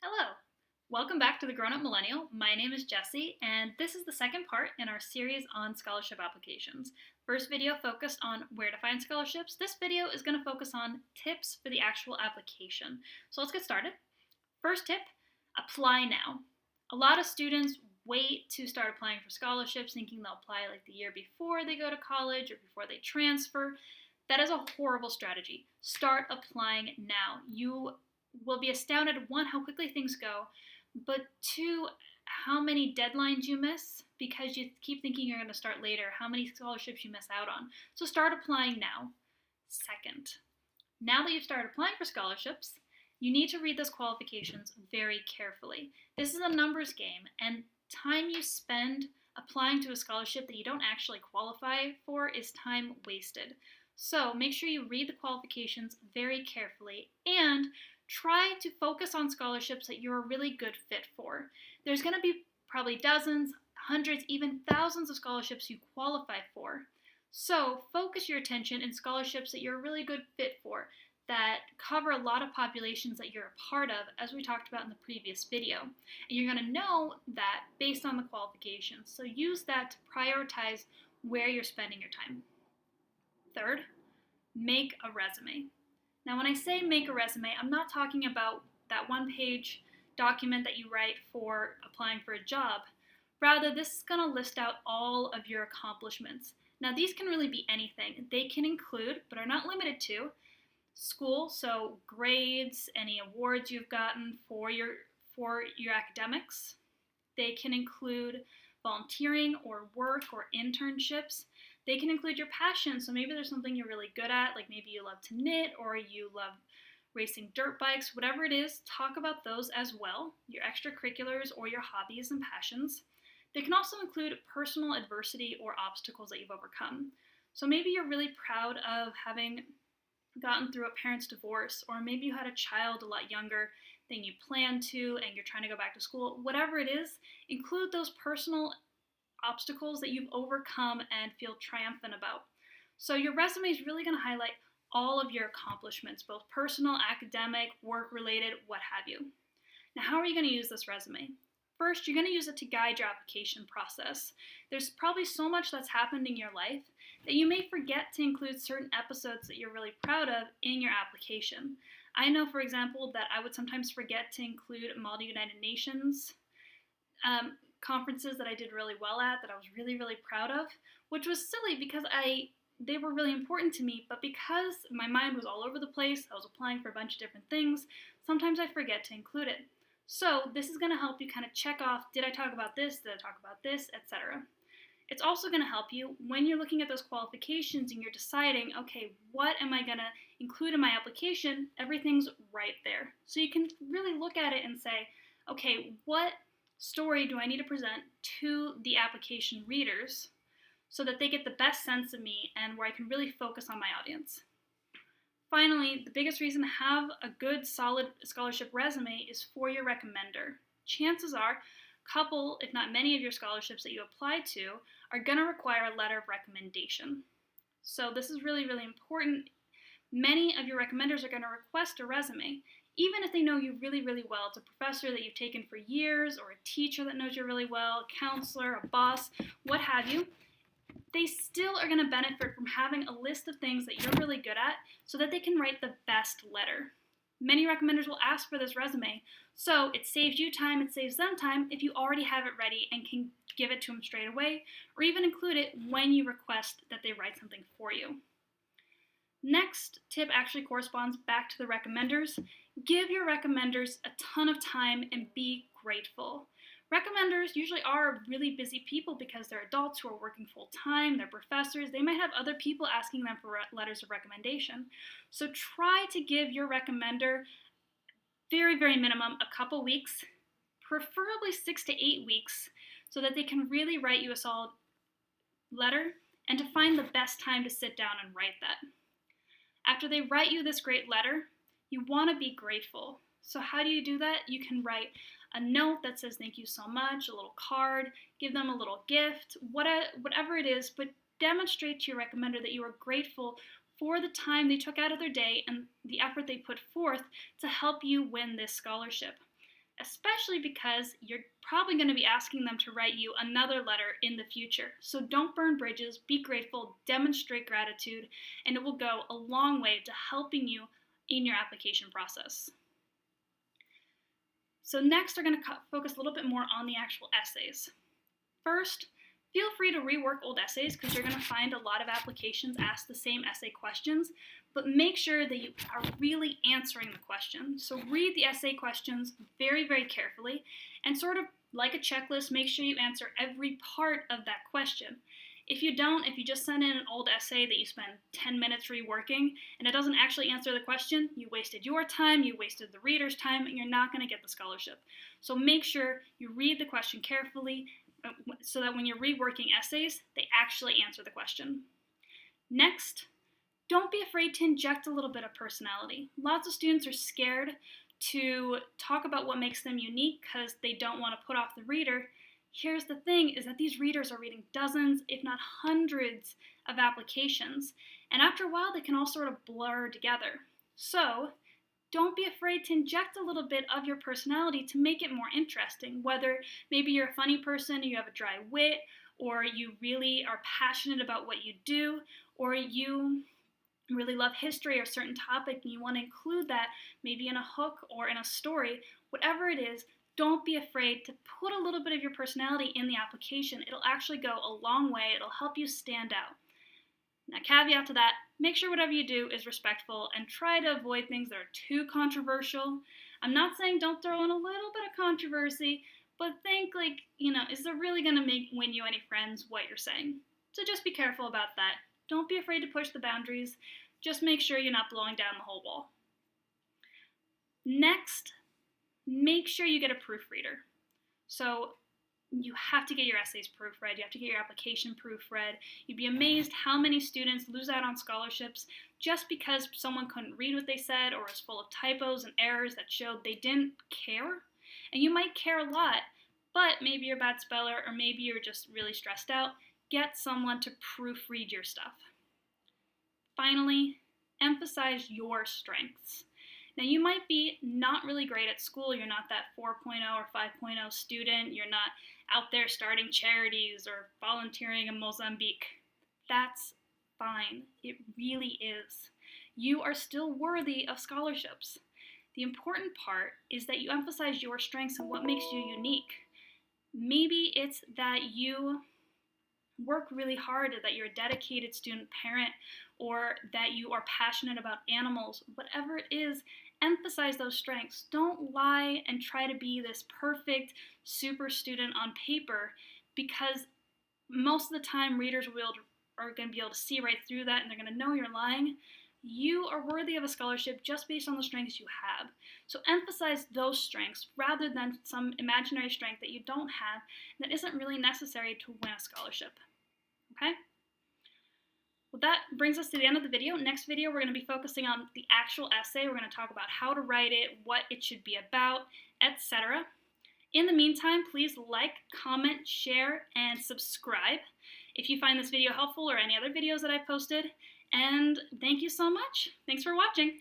Hello! Welcome back to the Grown Up Millennial. My name is Jessie, and this is the second part in our series on scholarship applications. First video focused on where to find scholarships. This video is going to focus on tips for the actual application. So let's get started. First tip, apply now. A lot of students wait to start applying for scholarships thinking they'll apply like the year before they go to college or before they transfer. That is a horrible strategy. Start applying now. You will be astounded, one, how quickly things go, but two, how many deadlines you miss because you keep thinking you're going to start later, how many scholarships you miss out on. So start applying now. Second, now that you've started applying for scholarships, you need to read those qualifications very carefully. This is a numbers game, and time you spend applying to a scholarship that you don't actually qualify for is time wasted. So make sure you read the qualifications very carefully and try to focus on scholarships that you're a really good fit for. There's going to be probably dozens, hundreds, even thousands of scholarships you qualify for. So focus your attention in scholarships that you're a really good fit for, that cover a lot of populations that you're a part of, as we talked about in the previous video. And you're going to know that based on the qualifications. So use that to prioritize where you're spending your time. Third, make a resume. Now, when I say make a resume, I'm not talking about that one-page document that you write for applying for a job. Rather, this is going to list out all of your accomplishments. Now, these can really be anything. They can include, but are not limited to, school, so grades, any awards you've gotten for your academics. They can include volunteering or work or internships. They can include your passion, so maybe there's something you're really good at, like maybe you love to knit or you love racing dirt bikes, whatever it is, talk about those as well, your extracurriculars or your hobbies and passions. They can also include personal adversity or obstacles that you've overcome. So maybe you're really proud of having gotten through a parent's divorce, or maybe you had a child a lot younger than you planned to and you're trying to go back to school. Whatever it is, include those personal obstacles that you've overcome and feel triumphant about. So your resume is really going to highlight all of your accomplishments, both personal, academic, work-related, what have you. Now, how are you going to use this resume? First, you're going to use it to guide your application process. There's probably so much that's happened in your life that you may forget to include certain episodes that you're really proud of in your application. I know, for example, that I would sometimes forget to include Malta United Nations conferences that I did really well at, that I was really, really proud of, which was silly because they were really important to me, but because my mind was all over the place, I was applying for a bunch of different things, sometimes I forget to include it. So this is going to help you kind of check off, did I talk about this, did I talk about this, etc. It's also going to help you when you're looking at those qualifications and you're deciding, okay, what am I going to include in my application? Everything's right there. So you can really look at it and say, okay, what story do I need to present to the application readers so that they get the best sense of me and where I can really focus on my audience. Finally, the biggest reason to have a good, solid scholarship resume is for your recommender. Chances are, a couple, if not many of your scholarships that you apply to are going to require a letter of recommendation. So this is really, really important. Many of your recommenders are going to request a resume. Even if they know you really, really well, it's a professor that you've taken for years, or a teacher that knows you really well, a counselor, a boss, what have you, they still are going to benefit from having a list of things that you're really good at so that they can write the best letter. Many recommenders will ask for this resume, so it saves you time, it saves them time if you already have it ready and can give it to them straight away, or even include it when you request that they write something for you. Next tip actually corresponds back to the recommenders. Give your recommenders a ton of time and be grateful. Recommenders usually are really busy people because they're adults who are working full-time, they're professors, they might have other people asking them for letters of recommendation. So try to give your recommender, very, very minimum, a couple weeks, preferably 6 to 8 weeks, so that they can really write you a solid letter and to find the best time to sit down and write that. After they write you this great letter, you want to be grateful. So how do you do that? You can write a note that says thank you so much, a little card, give them a little gift, whatever it is, but demonstrate to your recommender that you are grateful for the time they took out of their day and the effort they put forth to help you win this scholarship. especially because you're probably going to be asking them to write you another letter in the future. So don't burn bridges, be grateful, demonstrate gratitude, and it will go a long way to helping you in your application process. So next, we're going to focus a little bit more on the actual essays. First, feel free to rework old essays because you're going to find a lot of applications ask the same essay questions, but make sure that you are really answering the question. So read the essay questions very, very carefully and sort of like a checklist, make sure you answer every part of that question. If you don't, if you just send in an old essay that you spend 10 minutes reworking and it doesn't actually answer the question, you wasted your time, you wasted the reader's time, and you're not going to get the scholarship. So make sure you read the question carefully so that when you're reworking essays, they actually answer the question. Next, don't be afraid to inject a little bit of personality. Lots of students are scared to talk about what makes them unique because they don't want to put off the reader. Here's the thing, is that these readers are reading dozens, if not hundreds, of applications, and after a while they can all sort of blur together. So don't be afraid to inject a little bit of your personality to make it more interesting, whether maybe you're a funny person, or you have a dry wit, or you really are passionate about what you do, or you really love history or a certain topic and you want to include that maybe in a hook or in a story. Whatever it is, don't be afraid to put a little bit of your personality in the application. It'll actually go a long way. It'll help you stand out. Now, caveat to that, make sure whatever you do is respectful and try to avoid things that are too controversial. I'm not saying don't throw in a little bit of controversy, but think like, is it really going to win you any friends what you're saying? So just be careful about that. Don't be afraid to push the boundaries. Just make sure you're not blowing down the whole wall. Next, make sure you get a proofreader. So you have to get your essays proofread. You have to get your application proofread. You'd be amazed how many students lose out on scholarships just because someone couldn't read what they said or was full of typos and errors that showed they didn't care. And you might care a lot, but maybe you're a bad speller or maybe you're just really stressed out. Get someone to proofread your stuff. Finally, emphasize your strengths. Now, you might be not really great at school. You're not that 4.0 or 5.0 student. You're not out there starting charities or volunteering in Mozambique. That's fine. It really is. You are still worthy of scholarships. The important part is that you emphasize your strengths and what makes you unique. Maybe it's that you work really hard, or that you're a dedicated student parent, or that you are passionate about animals. Whatever it is, emphasize those strengths. Don't lie and try to be this perfect super student on paper, because most of the time readers are going to be able to see right through that and they're going to know you're lying. You are worthy of a scholarship just based on the strengths you have. So emphasize those strengths rather than some imaginary strength that you don't have that isn't really necessary to win a scholarship. Okay? Well, that brings us to the end of the video. Next video, we're going to be focusing on the actual essay. We're going to talk about how to write it, what it should be about, etc. In the meantime, please like, comment, share, and subscribe if you find this video helpful or any other videos that I've posted. And thank you so much. Thanks for watching.